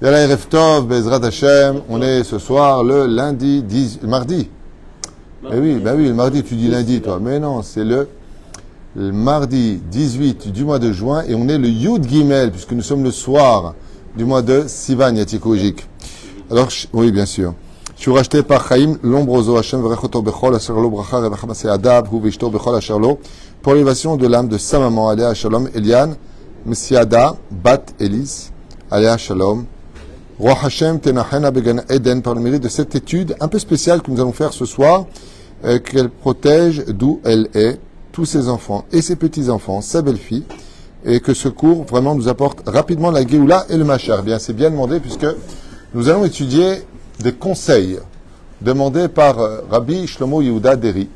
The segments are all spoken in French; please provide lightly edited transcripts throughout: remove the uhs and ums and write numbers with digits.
Yalla Erev Tov, Bezrat Hashem. On est ce soir le mardi. Eh oui, le mardi, tu dis lundi, toi. Mais non, c'est le mardi 18 du mois de juin et on est le Yud Gimel, puisque nous sommes le soir du mois de Sivan Yatikojik. Alors, oui, bien sûr. Je suis racheté par Chaim Lombroso Hashem Verechoto Bechol Asherlo Bracha Revacham Seadab Hu Vishto Bechol Asherlo pour l'élévation de l'âme de sa maman Aléa Shalom Eliane Messiada Bat Elise Aléa Shalom Roi Hashem Tenachena Began Eden par le mérite de cette étude un peu spéciale que nous allons faire ce soir, qu'elle protège d'où elle est tous ses enfants et ses petits-enfants, sa belle-fille, et que ce cours vraiment nous apporte rapidement la Géoula et le Machar. Bien, c'est bien demandé puisque nous allons étudier des conseils demandés par Rabbi Shlomo Yehuda Deri,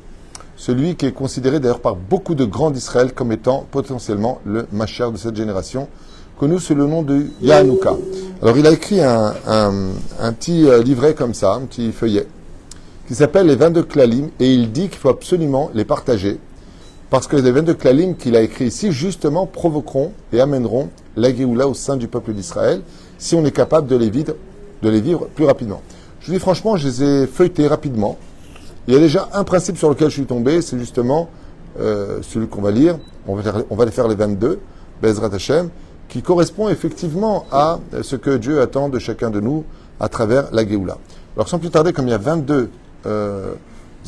celui qui est considéré d'ailleurs par beaucoup de grands d'Israël comme étant potentiellement le Machar de cette génération, connu sous le nom de Yahanouka. Alors il a écrit un petit livret comme ça, un petit feuillet, qui s'appelle les 22 Klalim, et il dit qu'il faut absolument les partager, parce que les 22 Klalim qu'il a écrits ici, justement, provoqueront et amèneront la Géoula au sein du peuple d'Israël, si on est capable de les vivre plus rapidement. Je vous dis franchement, je les ai feuilletés rapidement. Il y a déjà un principe sur lequel je suis tombé, c'est justement celui qu'on va lire. On va les faire les 22, Bezrat Hashem, qui correspond effectivement à ce que Dieu attend de chacun de nous à travers la Géoula. Alors sans plus tarder, comme il y a 22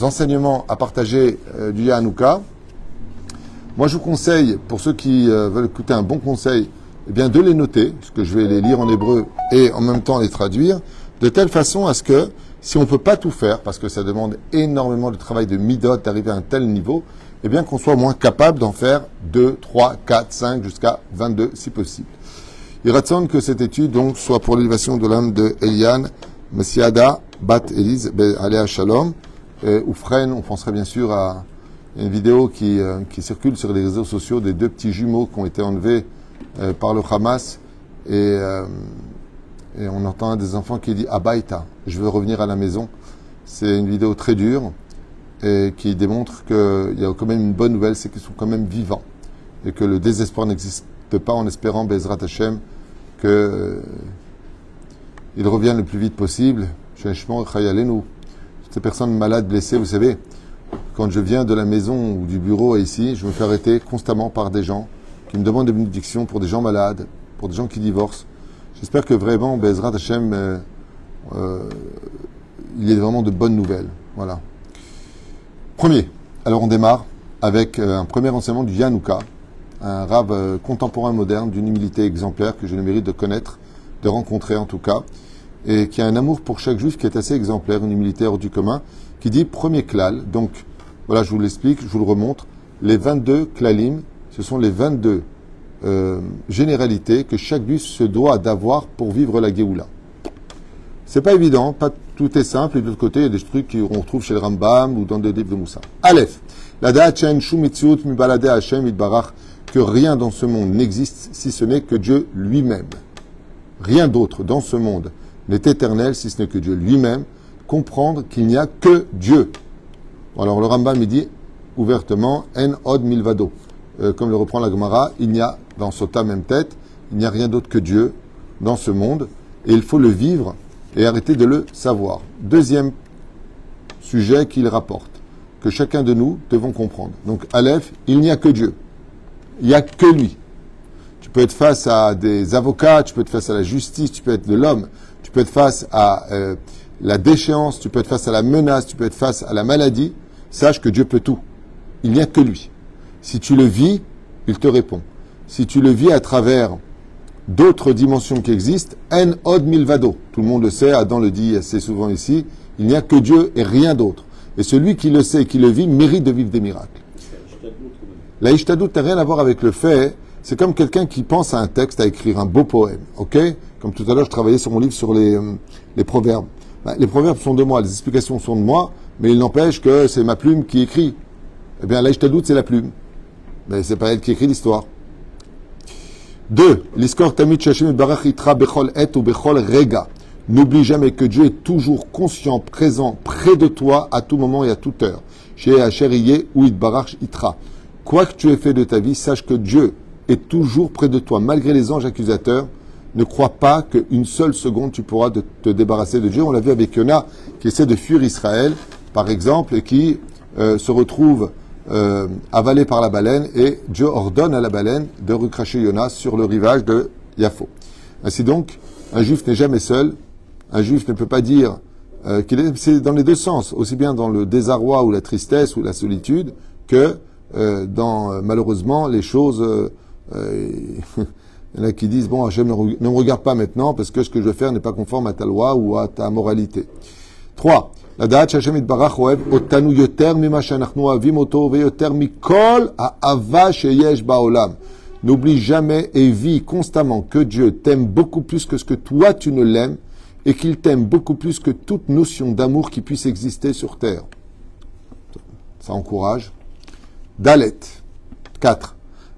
enseignements à partager du Yahanouka, moi je vous conseille, pour ceux qui veulent écouter un bon conseil, eh bien de les noter, parce que je vais les lire en hébreu et en même temps les traduire, de telle façon à ce que, si on ne peut pas tout faire, parce que ça demande énormément de travail de midot, d'arriver à un tel niveau, eh bien qu'on soit au moins capable d'en faire 2, 3, 4, 5, jusqu'à 22 si possible. Il ratsonne que cette étude donc soit pour l'élévation de l'âme de Eliane, Messiada, Bat Elise, Aléa Shalom, ou Fren, on penserait bien sûr à une vidéo qui circule sur les réseaux sociaux des deux petits jumeaux qui ont été enlevés par le Hamas, et on entend un des enfants qui dit Abaïta, je veux revenir à la maison. C'est une vidéo très dure et qui démontre qu'il y a quand même une bonne nouvelle, c'est qu'ils sont quand même vivants et que le désespoir n'existe pas, en espérant Bezrat Hashem qu'ils reviennent le plus vite possible. Nous, ces personnes malades, blessées, vous savez, quand je viens de la maison ou du bureau ici, je me fais arrêter constamment par des gens qui me demandent des bénédictions pour des gens malades, pour des gens qui divorcent. J'espère que vraiment, Bezrat Hashem, il y a vraiment de bonnes nouvelles. Voilà. Premier. Alors on démarre avec un premier enseignement du Yahanouka, un rave contemporain moderne d'une humilité exemplaire que je ne mérite de connaître, de rencontrer en tout cas, et qui a un amour pour chaque juif qui est assez exemplaire, une humilité hors du commun, qui dit premier klal. Donc voilà, je vous l'explique, je vous le remontre. Les 22 klalim, ce sont les 22 généralités que chaque juif se doit d'avoir pour vivre la Géoula. C'est pas évident, pas tout est simple, et de l'autre côté, il y a des trucs qu'on retrouve chez le Rambam ou dans des livres de Moussa. Aleph, la da'achen shumitziut mibalade Hashem itbarach, que rien dans ce monde n'existe si ce n'est que Dieu lui-même. Rien d'autre dans ce monde n'est éternel si ce n'est que Dieu lui-même. Comprendre qu'il n'y a que Dieu. Alors le Rambam il dit ouvertement en od milvado. Comme le reprend la Gemara, il n'y a dans Sota même tête, il n'y a rien d'autre que Dieu dans ce monde et il faut le vivre et arrêter de le savoir. Deuxième sujet qu'il rapporte, que chacun de nous devons comprendre. Donc Aleph, il n'y a que Dieu. Il n'y a que lui. Tu peux être face à des avocats, tu peux être face à la justice, tu peux être de l'homme, tu peux être face à la déchéance, tu peux être face à la menace, tu peux être face à la maladie. Sache que Dieu peut tout. Il n'y a que lui. Si tu le vis, il te répond. Si tu le vis à travers d'autres dimensions qui existent, en od milvado. Tout le monde le sait, Adam le dit assez souvent ici, il n'y a que Dieu et rien d'autre. Et celui qui le sait et qui le vit mérite de vivre des miracles. La ishtadout n'a rien à voir avec le fait, c'est comme quelqu'un qui pense à un texte, à écrire un beau poème, ok? Comme tout à l'heure, je travaillais sur mon livre sur les proverbes. Les proverbes sont de moi, les explications sont de moi, mais il n'empêche que c'est ma plume qui écrit. Eh bien, la ishtadout, c'est la plume. Mais c'est pas elle qui écrit l'histoire. 2. L'iskor tamid shashem barach itra bechol et ou bechol rega. N'oublie jamais que Dieu est toujours conscient, présent, près de toi, à tout moment et à toute heure. Chez Hacheriye ou Itbarach Itra. Quoi que tu aies fait de ta vie, sache que Dieu est toujours près de toi, malgré les anges accusateurs ne crois pas qu'une seule seconde tu pourras te débarrasser de Dieu. On l'a vu avec Yona qui essaie de fuir Israël, par exemple, et qui se retrouve avalé par la baleine, et Dieu ordonne à la baleine de recracher Yona sur le rivage de Yafo. Ainsi donc, un juif n'est jamais seul. Un juif ne peut pas dire c'est dans les deux sens, aussi bien dans le désarroi ou la tristesse ou la solitude que dans malheureusement les choses. Il y en a qui disent bon, Hachem ne me regarde pas maintenant parce que ce que je vais faire n'est pas conforme à ta loi ou à ta moralité. 3. La da'at Hashem itbarach oev otanu yoter mima she'anachnu ohavim oto veyoter mikol ha'ava sheyesh ba'olam. N'oublie jamais et vis constamment que Dieu t'aime beaucoup plus que ce que toi tu ne l'aimes, et qu'il t'aime beaucoup plus que toute notion d'amour qui puisse exister sur terre. Ça encourage. Dalet. 4.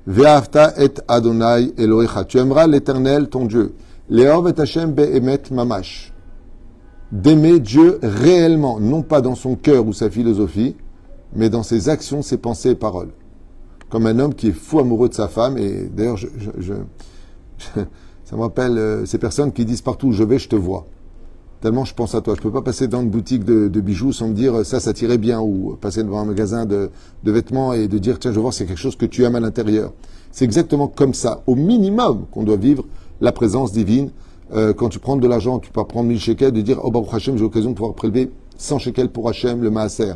Ve'avta et Adonai Elohecha. Tu aimeras l'Éternel, ton Dieu. Le'ov et Hashem be'emet mamash. D'aimer Dieu réellement, non pas dans son cœur ou sa philosophie, mais dans ses actions, ses pensées et paroles. Comme un homme qui est fou amoureux de sa femme, et d'ailleurs, ça me rappelle ces personnes qui disent partout où je vais, je te vois. Tellement je pense à toi. Je ne peux pas passer dans une boutique de bijoux sans me dire ça t'irait bien, ou passer devant un magasin de vêtements et de dire tiens, je veux voir, c'est quelque chose que tu aimes à l'intérieur. C'est exactement comme ça, au minimum, qu'on doit vivre la présence divine. Quand tu prends de l'argent, tu peux prendre 1000 shekels, de dire oh Baruch Hashem, j'ai l'occasion de pouvoir prélever 100 shekels pour Hashem, le maaser.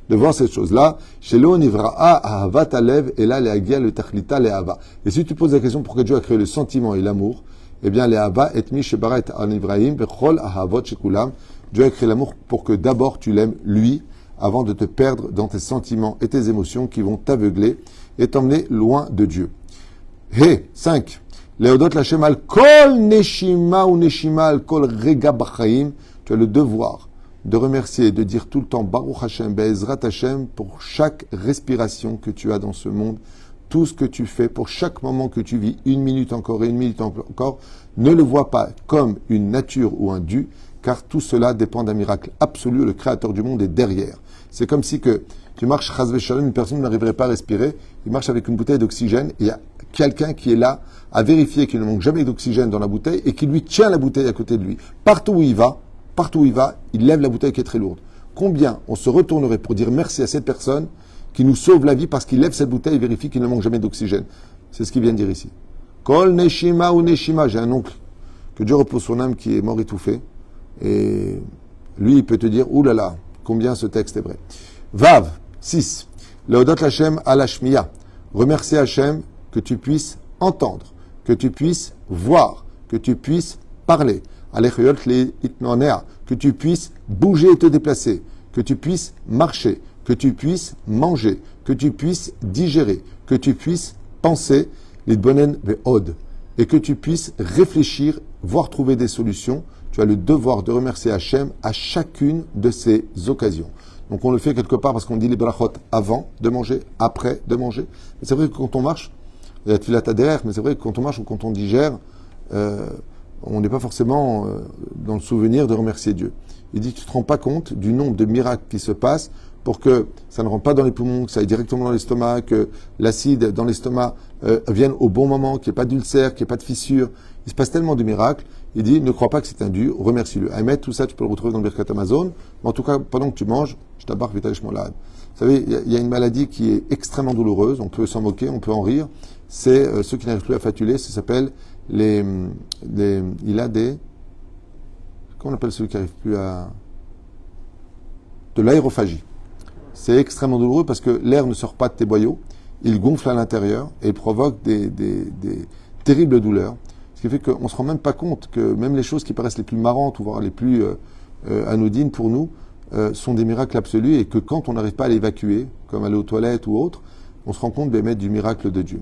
De voir cette chose-là, chez l'onivra'a ahavat alev et là le'agia le tachlita le'ava. Et si tu poses la question pourquoi Dieu a créé le sentiment et l'amour, eh bien, le'ava et mi shebara et an Ibrahim bechol ahavot shekulam. Dieu a créé l'amour pour que d'abord tu l'aimes lui, avant de te perdre dans tes sentiments et tes émotions qui vont t'aveugler et t'emmener loin de Dieu. 5. Leodot lachem al kol neshima ou neshima al kol rega b'chaim. Tu as le devoir de remercier et de dire tout le temps Baruch Hashem, Be'ezrat Hashem pour chaque respiration que tu as dans ce monde, tout ce que tu fais, pour chaque moment que tu vis, une minute encore et une minute encore, ne le vois pas comme une nature ou un dû, car tout cela dépend d'un miracle absolu, le Créateur du monde est derrière. C'est comme si que tu marches, chas v'shalom, une personne n'arriverait pas à respirer, il marche avec une bouteille d'oxygène, et il y a quelqu'un qui est là à vérifier qu'il ne manque jamais d'oxygène dans la bouteille, et qui lui tient la bouteille à côté de lui. Partout où il va, il lève la bouteille qui est très lourde. Combien on se retournerait pour dire merci à cette personne qui nous sauve la vie parce qu'il lève cette bouteille et vérifie qu'il ne manque jamais d'oxygène. C'est ce qu'il vient de dire ici. Kol neshima ou neshima. J'ai un oncle, que Dieu repose son âme, qui est mort étouffé. Et lui, il peut te dire, oulala, combien ce texte est vrai. Vav, 6. Leodot Hashem alashmiya. Remercier Hashem que tu puisses entendre, que tu puisses voir, que tu puisses parler. Que tu puisses bouger et te déplacer, que tu puisses marcher, que tu puisses manger, que tu puisses digérer, que tu puisses penser, l'itbonen ve'od, et que tu puisses réfléchir, voire trouver des solutions. Tu as le devoir de remercier Hachem à chacune de ces occasions. Donc on le fait quelque part parce qu'on dit les brachot avant de manger, après de manger. Mais c'est vrai que quand on marche, il y a la tfilat derrière, mais c'est vrai que quand on marche ou quand on digère, on n'est pas forcément dans le souvenir de remercier Dieu. Il dit, tu ne te rends pas compte du nombre de miracles qui se passent pour que ça ne rentre pas dans les poumons, que ça aille directement dans l'estomac, que l'acide dans l'estomac vienne au bon moment, qu'il n'y ait pas d'ulcère, qu'il n'y ait pas de fissure. Il se passe tellement de miracles. Il dit, ne crois pas que c'est un dû, remercie-le. Ahmed, tout ça, tu peux le retrouver dans le Birkat Amazon. Mais en tout cas, pendant que tu manges, je t'abarque vitalish molad. Vous savez, il y a une maladie qui est extrêmement douloureuse. On peut s'en moquer, on peut en rire. C'est ceux qui n'arrivent plus à fatuler. Ça s'appelle il a des... Comment on appelle celui qui n'arrive plus à... De l'aérophagie. C'est extrêmement douloureux parce que l'air ne sort pas de tes boyaux, il gonfle à l'intérieur et il provoque des terribles douleurs. Ce qui fait qu'on ne se rend même pas compte que même les choses qui paraissent les plus marrantes ou voire les plus anodines pour nous sont des miracles absolus et que quand on n'arrive pas à l'évacuer, comme aller aux toilettes ou autre, on se rend compte du miracle de Dieu.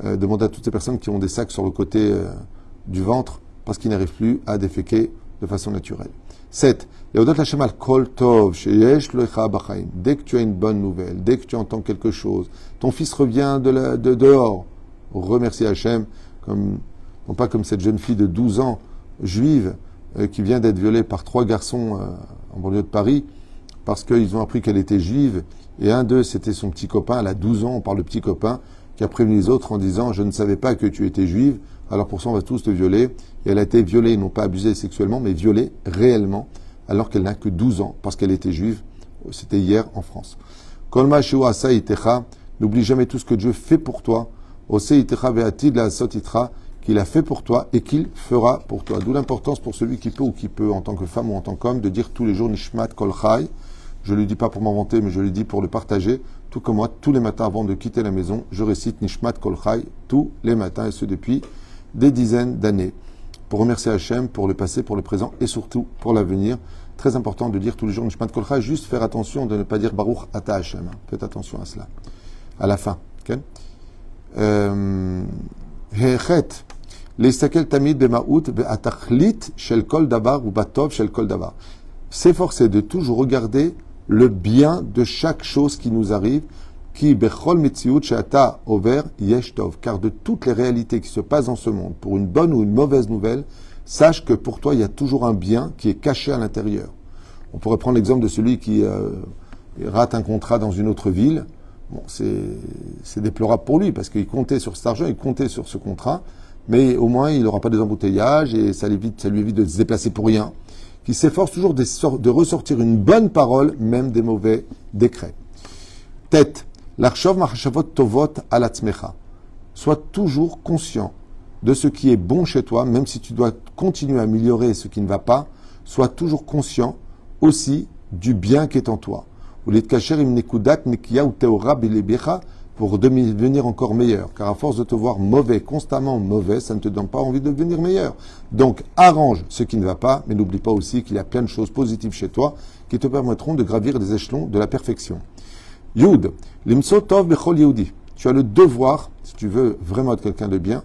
Demande à toutes ces personnes qui ont des sacs sur le côté du ventre parce qu'ils n'arrivent plus à déféquer de façon naturelle. 7. Dès que tu as une bonne nouvelle, dès que tu entends quelque chose, ton fils revient de dehors, remercie Hachem, non pas comme cette jeune fille de 12 ans, juive, qui vient d'être violée par 3 garçons en banlieue de Paris, parce qu'ils ont appris qu'elle était juive, et un d'eux, c'était son petit copain, elle a 12 ans, on parle de petit copain, qui a prévenu les autres en disant « Je ne savais pas que tu étais juive, alors pour ça on va tous te violer. » Et elle a été violée, non pas abusée sexuellement, mais violée réellement, alors qu'elle n'a que 12 ans, parce qu'elle était juive. C'était hier en France. Kolma Shua Saïtecha, n'oublie jamais tout ce que Dieu fait pour toi. Oseitecha Veatid la Sotitra, qu'il a fait pour toi et qu'il fera pour toi. D'où l'importance pour celui qui peut ou qui peut, en tant que femme ou en tant qu'homme, de dire tous les jours Nishmat Kol Chai. Je ne le dis pas pour m'inventer, mais je le dis pour le partager. Tout comme moi, tous les matins avant de quitter la maison, je récite Nishmat Kol Chai tous les matins, et ce depuis des dizaines d'années. Pour remercier Hachem, pour le passé, pour le présent et surtout pour l'avenir. Très important de dire tous les jours Nishmat Kol Chai, juste faire attention de ne pas dire Baruch Ata Hachem. Faites attention à cela. À la fin. Okay? Hechet. Leistakel tamid bemaout be'atachlit shel kol davar ou batov shel kol davar. S'efforcer de toujours regarder le bien de chaque chose qui nous arrive, qui bechol metziut she'ata over yesh tov. Car de toutes les réalités qui se passent dans ce monde, pour une bonne ou une mauvaise nouvelle, sache que pour toi il y a toujours un bien qui est caché à l'intérieur. On pourrait prendre l'exemple de celui qui rate un contrat dans une autre ville. Bon, c'est déplorable pour lui parce qu'il comptait sur cet argent, il comptait sur ce contrat. Mais au moins, il n'aura pas des embouteillages et ça lui évite de se déplacer pour rien. Qui s'efforce toujours de ressortir une bonne parole, même des mauvais décrets. Tête. L'archov machashavot tovot alatzmecha. Sois toujours conscient de ce qui est bon chez toi, même si tu dois continuer à améliorer ce qui ne va pas. Sois toujours conscient aussi du bien qui est en toi. Ou les tkacher im nekudat nekia ou teora bilebecha, pour devenir encore meilleur. Car à force de te voir mauvais, constamment mauvais, ça ne te donne pas envie de devenir meilleur. Donc, arrange ce qui ne va pas, mais n'oublie pas aussi qu'il y a plein de choses positives chez toi qui te permettront de gravir les échelons de la perfection. Yud, limso tov bechol yehudi. Tu as le devoir, si tu veux vraiment être quelqu'un de bien,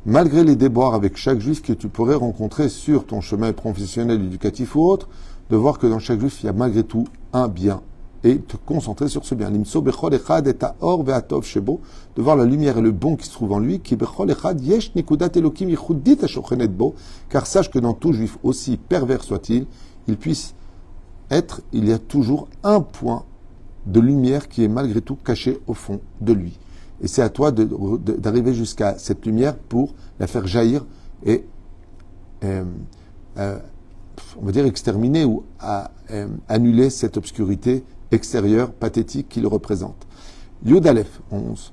malgré les déboires avec chaque juif que tu pourrais rencontrer sur ton chemin professionnel, éducatif ou autre, de voir que dans chaque juif, il y a malgré tout un bien. Et te concentrer sur ce bien. Limso bechol echad et haor ve'atov shebo, de voir la lumière et le bon qui se trouve en lui, qui bechol echad yesh nikudat elokim yichudit ashochenet bo, car sache que dans tout juif, aussi pervers soit-il, il puisse être, il y a toujours un point de lumière qui est malgré tout caché au fond de lui. Et c'est à toi d'arriver jusqu'à cette lumière pour la faire jaillir et, on va dire, exterminer ou annuler cette obscurité extérieur, pathétique qu'il représente. Yud Aleph, 11.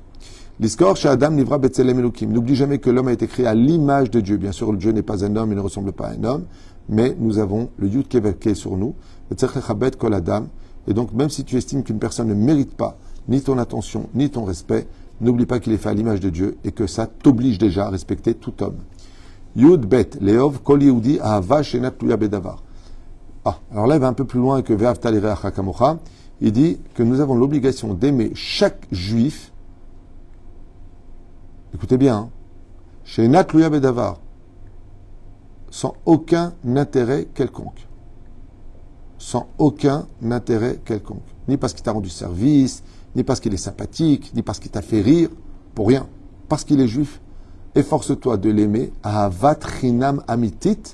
L'Iskor chez Adam Nivra Betzelem Elokim. N'oublie jamais que l'homme a été créé à l'image de Dieu. Bien sûr, Dieu n'est pas un homme, il ne ressemble pas à un homme, mais nous avons le Yud Kevel sur nous, Kol Adam. Et donc, même si tu estimes qu'une personne ne mérite pas ni ton attention, ni ton respect, n'oublie pas qu'il est fait à l'image de Dieu et que ça t'oblige déjà à respecter tout homme. Yud Bet, Leov Kol Yehudi Ahava Shenat Tuya Bedavar. Ah, alors là, il va un peu plus loin que Ve'avta Lireacha Kamocha. Il dit que nous avons l'obligation d'aimer chaque juif, écoutez bien, chez Natluya Bedavar, sans aucun intérêt quelconque. Sans aucun intérêt quelconque. Ni parce qu'il t'a rendu service, ni parce qu'il est sympathique, ni parce qu'il t'a fait rire, pour rien. Parce qu'il est juif. Efforce-toi de l'aimer, Ahavat Chinam Amitit,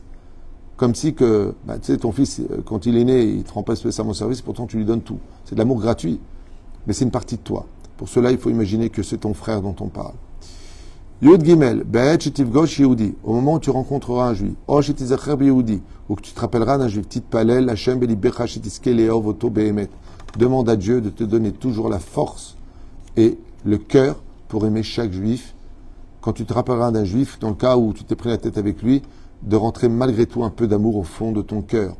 comme si que, tu sais, ton fils, quand il est né, il ne te rend pas spécialement service, pourtant tu lui donnes tout. C'est de l'amour gratuit, mais c'est une partie de toi. Pour cela, il faut imaginer que c'est ton frère dont on parle. Yud Gimel, Be'et Shetivgosh Yehudi, au moment où tu rencontreras un juif, O Shetizacher Yehudi, ou que tu te rappelleras d'un juif, Tit Palel, Hashem Belibecha Shetiske Leov Oto Behemet. Demande à Dieu de te donner toujours la force et le cœur pour aimer chaque juif. Quand tu te rappelleras d'un juif, dans le cas où tu t'es pris la tête avec lui, de rentrer malgré tout un peu d'amour au fond de ton cœur.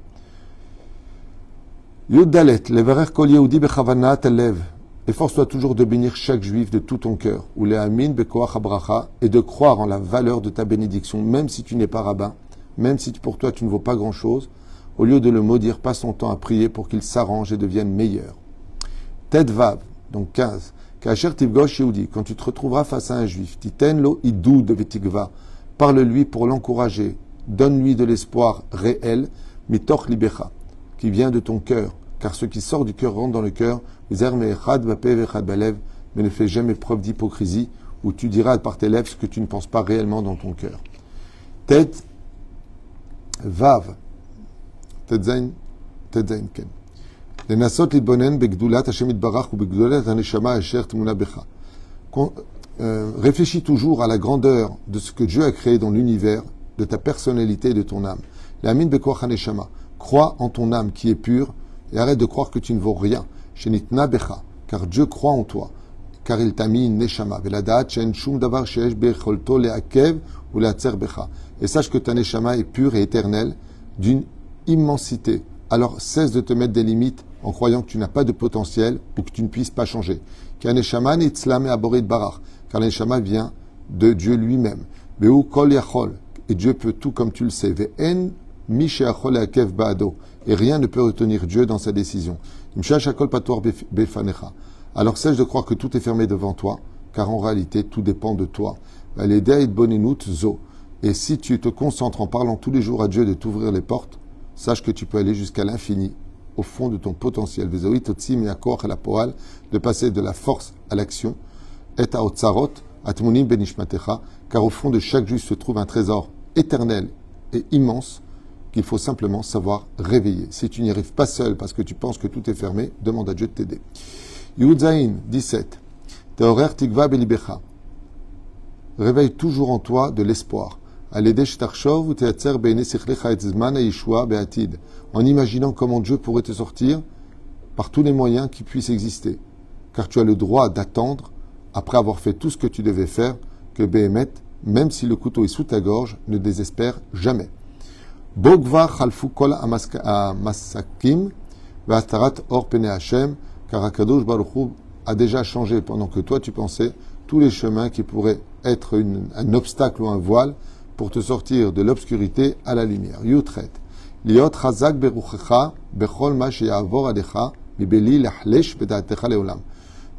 Yud Dalet, Levarer Kol Yehudi Bechavana Talev. Efforce-toi toujours de bénir chaque juif de tout ton cœur. Ou le Amin Bekoach Abracha, et de croire en la valeur de ta bénédiction, même si tu n'es pas rabbin, même si pour toi tu ne vaux pas grand-chose. Au lieu de le maudire, passe ton temps à prier pour qu'il s'arrange et devienne meilleur. Ted Vav, donc 15. Kacher Tivgosh Yehudi, quand tu te retrouveras face à un juif, Titen lo idud vetikva, parle-lui pour l'encourager. Donne-lui de l'espoir réel, mitoch libecha, qui vient de ton cœur, car ce qui sort du cœur rentre dans le cœur, mais ne fais jamais preuve d'hypocrisie, où tu diras par tes lèvres ce que tu ne penses pas réellement dans ton cœur. Ted Vav, Tedzain Ken. לנסות להתבונן בגדולת השם יתברך ובגדולת הנשמה אשר טמונה בך. réfléchis toujours à la grandeur de ce que Dieu a créé dans l'univers, de ta personnalité et de ton âme. L'amin bekoach haneshama. Crois en ton âme qui est pure et arrête de croire que tu ne vaux rien. Shenitna becha, car Dieu croit en toi, car il t'a mis une neshama. Veladat shen shum davar sheesh becholto leakev ou leatzer becha. Et sache que ta neshama est pure et éternelle, d'une immensité. Alors cesse de te mettre des limites en croyant que tu n'as pas de potentiel ou que tu ne puisses pas changer. Car neshama nitzlame aborid barach, car la neshama vient de Dieu lui-même. Veu kol yachol, et Dieu peut tout comme tu le sais. Ve'en mi sheachol leakev ba'ado, et rien ne peut retenir Dieu dans sa décision. Imsha shakol patoar befanecha. Alors cesse de croire que tout est fermé devant toi, car en réalité tout dépend de toi. Valedei bonenut zo. Et si tu te concentres en parlant tous les jours à Dieu de t'ouvrir les portes, sache que tu peux aller jusqu'à l'infini, au fond de ton potentiel. De passer de la force à l'action. Et à otsarot, atmunim benishmatecha, car au fond de chaque juif se trouve un trésor éternel et immense qu'il faut simplement savoir réveiller. Si tu n'y arrives pas seul parce que tu penses que tout est fermé, demande à Dieu de t'aider. Yudzaïn 17. Teorer tikva belibecha. Réveille toujours en toi de l'espoir. En imaginant comment Dieu pourrait te sortir par tous les moyens qui puissent exister. Car tu as le droit d'attendre, après avoir fait tout ce que tu devais faire, que Behemet, même si le couteau est sous ta gorge, ne désespère jamais. Bogva chalfu kol amasakim v'atarat or pene Hashem, car Akadosh Baruch Hu a déjà changé pendant que toi tu pensais tous les chemins qui pourraient être un obstacle ou un voile pour te sortir de l'obscurité à la lumière. Yutret. Liot chazak beruchecha bechol ma sheyavor alecha mibeli lachlesh bedatecha leolam.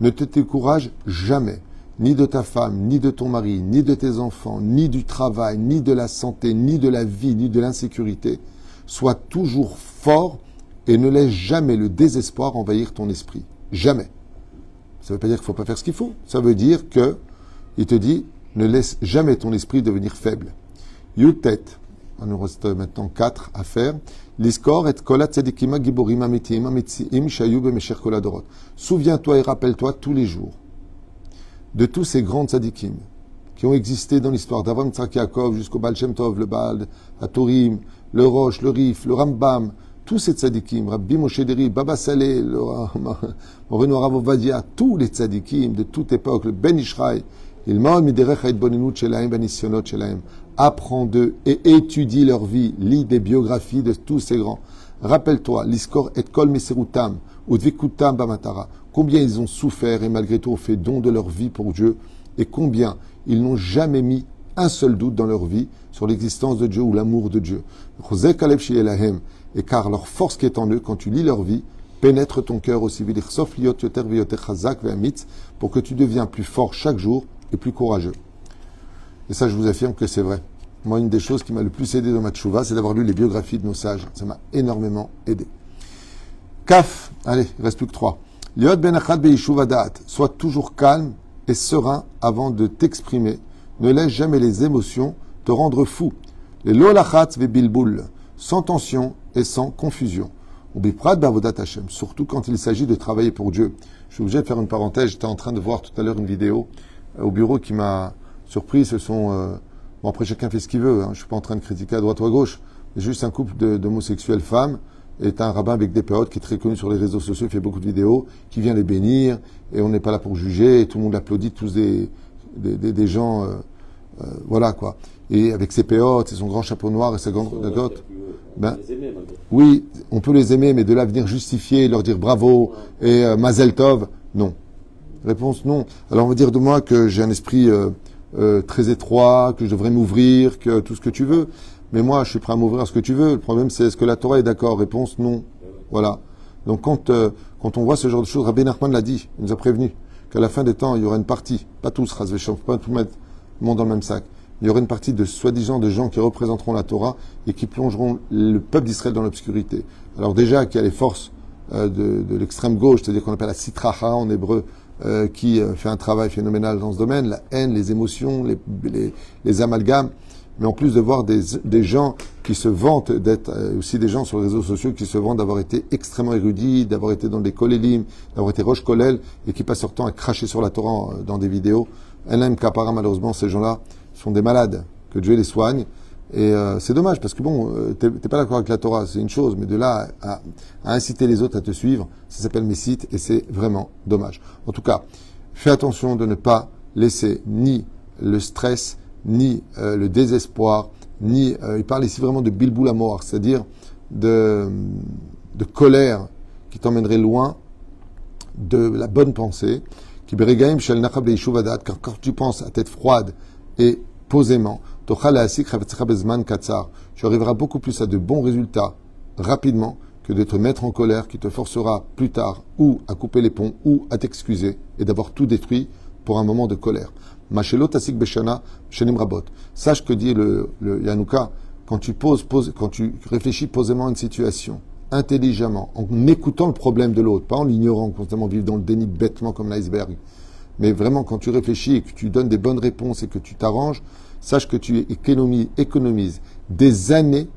Ne te décourage jamais, ni de ta femme, ni de ton mari, ni de tes enfants, ni du travail, ni de la santé, ni de la vie, ni de l'insécurité. Sois toujours fort et ne laisse jamais le désespoir envahir ton esprit. Jamais. Ça ne veut pas dire qu'il ne faut pas faire ce qu'il faut. Ça veut dire que il te dit, ne laisse jamais ton esprit devenir faible. Yutet. Il nous reste maintenant 4 à faire. L'iskor et kolat tzedikima giborim amitim amitziim shayu b'mesher kol hadorot. Souviens-toi et rappelle-toi tous les jours de tous ces grands tzadikim qui ont existé dans l'histoire d'Avram Tzak Yaakov jusqu'au Baal Shem Tov, le Baal, Hatorim, le Rosh, le Rif, le Rambam, tous ces tzadikim, Rabbi Moshe Deri, Baba Saleh, le Moreno Rav Ovadia, tous les tzadikim de toute époque, le Ben Ishraï, apprends d'eux et étudie leur vie, lis des biographies de tous ces grands. Rappelle-toi, l'iskor et kol meserutam, ou dvikutam bamatara, combien ils ont souffert et malgré tout ont fait don de leur vie pour Dieu, et combien ils n'ont jamais mis un seul doute dans leur vie sur l'existence de Dieu ou l'amour de Dieu. Et car leur force qui est en eux, quand tu lis leur vie, pénètre ton cœur aussi, pour que tu deviens plus fort chaque jour et plus courageux. Et ça, je vous affirme que c'est vrai. Moi, une des choses qui m'a le plus aidé dans ma tchouva, c'est d'avoir lu les biographies de nos sages. Ça m'a énormément aidé. Kaf, allez, il ne reste plus que 3. Liot ben achad be'yishuv da'at. Sois toujours calme et serein avant de t'exprimer. Ne laisse jamais les émotions te rendre fou. Les lolachat ve'bilboul, sans tension et sans confusion. Ubiprat ba'avodat Hashem, surtout quand il s'agit de travailler pour Dieu. Je suis obligé de faire une parenthèse. J'étais en train de voir tout à l'heure une vidéo au bureau qui m'a surpris. Ce sont bon, après chacun fait ce qu'il veut. Hein. Je suis pas en train de critiquer à droite ou à gauche. C'est juste un couple d'homosexuelles femmes. Est un rabbin avec des péotes qui est très connu sur les réseaux sociaux, il fait beaucoup de vidéos, qui vient les bénir, et on n'est pas là pour juger, et tout le monde l'applaudit, tous des gens, voilà quoi. Et avec ses péotes, et son grand chapeau noir, et sa grande gotte, ben, oui, on peut les aimer, mais de là venir justifier, leur dire bravo, et Mazel Tov, non. Réponse non. Alors on va dire de moi que j'ai un esprit très étroit, que je devrais m'ouvrir, que tout ce que tu veux. Mais moi, je suis prêt à m'ouvrir à ce que tu veux. Le problème, c'est est-ce que la Torah est d'accord? Réponse non. Voilà. Donc, quand on voit ce genre de choses, Rabbi Nachman l'a dit, il nous a prévenu qu'à la fin des temps, il y aura une partie, pas tous, Razvéchon, pas tout mettre le monde dans le même sac. Il y aura une partie de soi-disant de gens qui représenteront la Torah et qui plongeront le peuple d'Israël dans l'obscurité. Alors déjà, qu'il y a les forces de l'extrême gauche, c'est-à-dire qu'on appelle la sitracha en hébreu, qui fait un travail phénoménal dans ce domaine, la haine, les émotions, les amalgames. Mais en plus de voir des gens qui se vantent d'être, aussi des gens sur les réseaux sociaux qui se vantent d'avoir été extrêmement érudits, d'avoir été dans des kolélim, d'avoir été roche kolel, et qui passent leur temps à cracher sur la Torah dans des vidéos. Elam Kapara, malheureusement, ces gens-là sont des malades, que Dieu les soigne. Et c'est dommage, parce que bon, t'es pas d'accord avec la Torah, c'est une chose, mais de là à inciter les autres à te suivre, ça s'appelle Messite, et c'est vraiment dommage. En tout cas, fais attention de ne pas laisser ni le stress, ni le désespoir, ni, il parle ici vraiment de bilboul à mort, c'est-à-dire de colère qui t'emmènerait loin de la bonne pensée, car quand tu penses à tête froide et posément, tu arriveras beaucoup plus à de bons résultats rapidement que de te mettre en colère qui te forcera plus tard ou à couper les ponts ou à t'excuser et d'avoir tout détruit pour un moment de colère. Sache que dit le Yanouka, quand tu réfléchis posément à une situation, intelligemment, en écoutant le problème de l'autre, pas en l'ignorant, constamment vivre dans le déni bêtement comme l'iceberg, mais vraiment quand tu réfléchis et que tu donnes des bonnes réponses et que tu t'arranges, sache que tu économises des années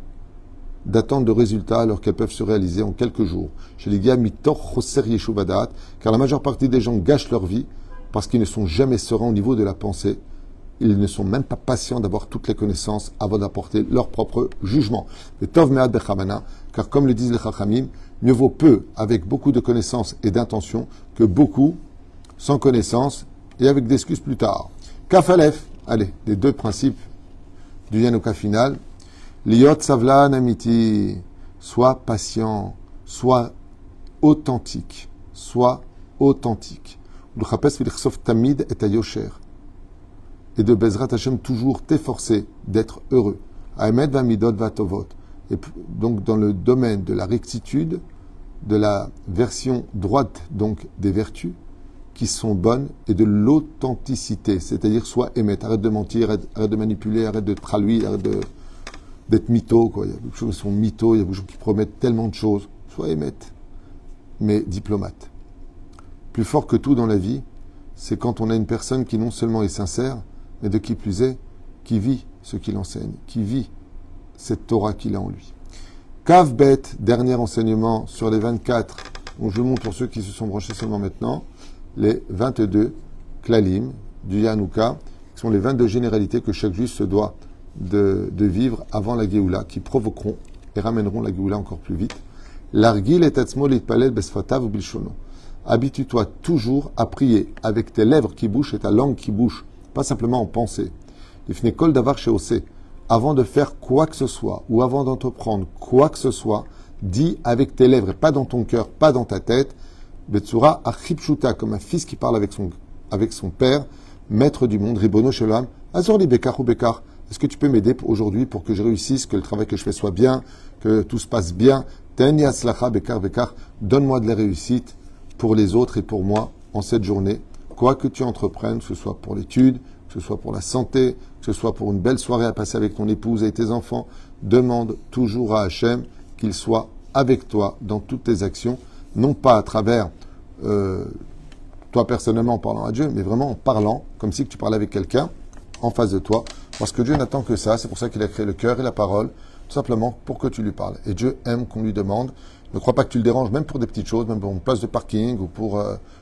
d'attente de résultats alors qu'elles peuvent se réaliser en quelques jours. Chez les gars, car la majeure partie des gens gâchent leur vie parce qu'ils ne sont jamais sereins au niveau de la pensée. Ils ne sont même pas patients d'avoir toutes les connaissances avant d'apporter leur propre jugement. Car comme le disent les Chachamim, mieux vaut peu avec beaucoup de connaissances et d'intentions que beaucoup sans connaissance et avec des excuses plus tard. Kafalef, allez, les deux principes du Yanouka final. Liot savlan amiti, sois patient, sois authentique, sois authentique. Tamid et ayosher. Et de Bezrat Hashem toujours t'efforcer d'être heureux. Ahmed vamidot vatovot. Et donc dans le domaine de la rectitude, de la version droite donc des vertus qui sont bonnes et de l'authenticité, c'est-à-dire sois émet, arrête de mentir, arrête de manipuler, arrête de traluire, arrête d'être mytho, quoi. Il y a beaucoup de choses qui sont mythos, il y a beaucoup de gens qui promettent tellement de choses. Sois émet, mais diplomate. Plus fort que tout dans la vie, c'est quand on a une personne qui non seulement est sincère, mais de qui plus est, qui vit ce qu'il enseigne, qui vit cette Torah qu'il a en lui. Kav Bet, dernier enseignement sur les 24, où je montre pour ceux qui se sont branchés seulement maintenant, les 22 klalim du Yanouka, qui sont les 22 généralités que chaque juif se doit de vivre avant la Géoula, qui provoqueront et ramèneront la Géoula encore plus vite. L'argil et atzmo litpalel besfatav ou bilshono. Habitue-toi toujours à prier avec tes lèvres qui bougent et ta langue qui bouge, pas simplement en pensée. Ifne kol davar sheoseh. Avant de faire quoi que ce soit, ou avant d'entreprendre quoi que ce soit, dis avec tes lèvres, et pas dans ton cœur, pas dans ta tête, Betsura achipshuta, comme un fils qui parle avec son père, maître du monde, ribono shelam, azorli bekar ou bekar. Est-ce que tu peux m'aider aujourd'hui pour que je réussisse, que le travail que je fais soit bien, que tout se passe bien? Ten yaslacha bekar bekar. Donne-moi de la réussite pour les autres et pour moi en cette journée. Quoi que tu entreprennes, que ce soit pour l'étude, que ce soit pour la santé, que ce soit pour une belle soirée à passer avec ton épouse et tes enfants, demande toujours à Hachem qu'il soit avec toi dans toutes tes actions, non pas à travers toi personnellement en parlant à Dieu, mais vraiment en parlant comme si tu parlais avec quelqu'un en face de toi, parce que Dieu n'attend que ça, c'est pour ça qu'il a créé le cœur et la parole, tout simplement pour que tu lui parles. Et Dieu aime qu'on lui demande. Ne crois pas que tu le déranges, même pour des petites choses, même pour une place de parking ou pour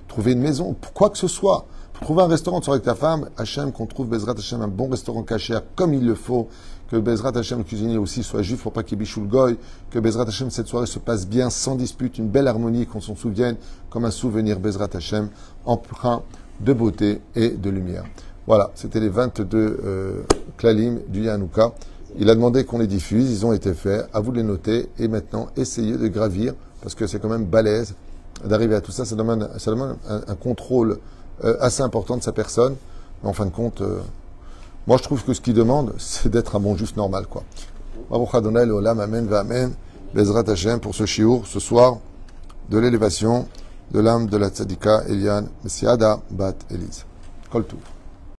trouver une maison, pour quoi que ce soit. Pour trouver un restaurant, tu seras avec ta femme, Hachem, qu'on trouve Bezrat Hachem un bon restaurant caché comme il le faut, que Bezrat Hachem, le cuisinier aussi, soit juif pour pas qu'il bichou le goy, que Bezrat Hachem, cette soirée se passe bien, sans dispute, une belle harmonie, qu'on s'en souvienne comme un souvenir Bezrat Hachem, empreint de beauté et de lumière. Voilà, c'était les 22 klalim du Yanouka. Il a demandé qu'on les diffuse, ils ont été faits, à vous de les noter, et maintenant, essayez de gravir, parce que c'est quand même balèze d'arriver à tout ça, ça demande un contrôle assez important de sa personne, mais en fin de compte, moi je trouve que ce qu'il demande, c'est d'être un bon juste normal, quoi. Baruch Adonai Leolam, Amen, Amen, Bezrat Hashem, pour ce shiur, ce soir, de l'élévation de l'âme de la tzadika Eliane Messiada Bat Elise. Kol Tov.